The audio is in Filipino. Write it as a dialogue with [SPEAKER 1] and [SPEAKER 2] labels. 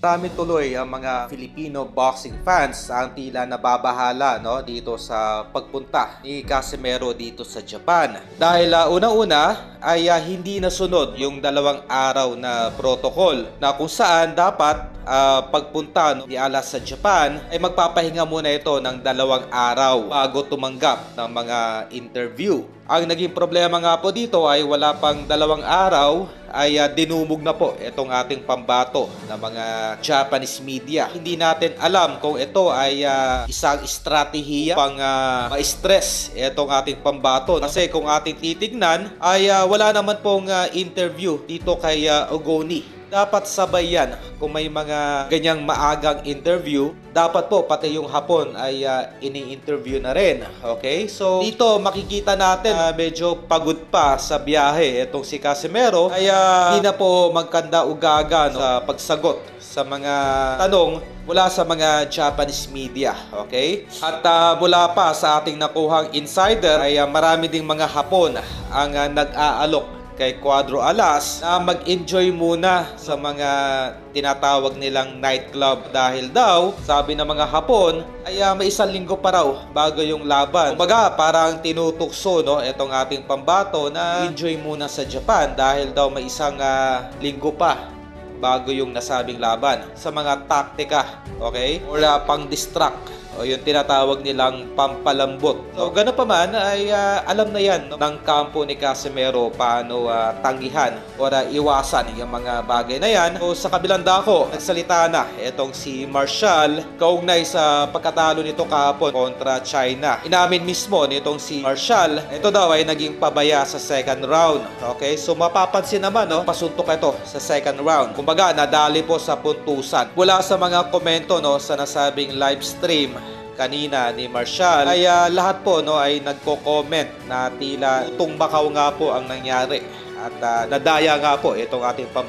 [SPEAKER 1] Dami tuloy ang mga Filipino boxing fans ang tila nababahala dito sa pagpunta ni Casimero dito sa Japan. Dahil una-una ay hindi nasunod yung 2 araw na protocol na kung saan dapat pagpunta ni Alas sa Japan ay magpapahinga muna ito ng 2 araw bago tumanggap ng mga interview. Ang naging problema nga po dito ay wala pang 2 araw ay dinumog na po itong ating pambato ng mga Japanese media. Hindi natin alam kung ito ay isang estratehiya pang ma-stress itong ating pambato. Kasi kung ating titignan ay wala naman pong interview dito kay Ogoni. Dapat sabay yan. Kung may mga ganyang maagang interview, dapat po pati yung hapon ay ini-interview na rin. Okay? So, dito makikita natin medyo pagod pa sa biyahe itong si Casimero. Kaya hindi na po magkanda-ugaga sa pagsagot sa mga tanong mula sa mga Japanese media. Okay? At mula pa sa ating nakuhang insider ay marami ding mga hapon ang nag-aalok kay Cuadro Alas na mag-enjoy muna sa mga tinatawag nilang nightclub dahil daw, sabi ng mga Hapon, ay may 1 linggo pa raw bago yung laban. Kumbaga, parang tinutukso itong ating pambato na enjoy muna sa Japan dahil daw may 1 linggo pa bago yung nasabing laban sa mga taktika, okay? Or pang-distract o yung tinatawag nilang pampalambot. So, gano'n pa man ay alam na yan ng kampo ni Casimero paano tanggihan o iwasan yung mga bagay na yan. So, sa kabilang dako, nagsalita na itong si Marshall kaugnay sa pagkatalo nito kahapon kontra China. Inamin mismo nitong si Marshall, ito daw ay naging pabaya sa 2nd round. Okay? So, mapapansin naman, pasuntok ito sa 2nd round. Kumbaga, nadali po sa puntusan. Mula sa mga komento sa nasabing live stream kanina ni Marshall ay lahat po ay nagko-comment na tila utong bakaw nga po ang nangyari at nadaya nga po itong ating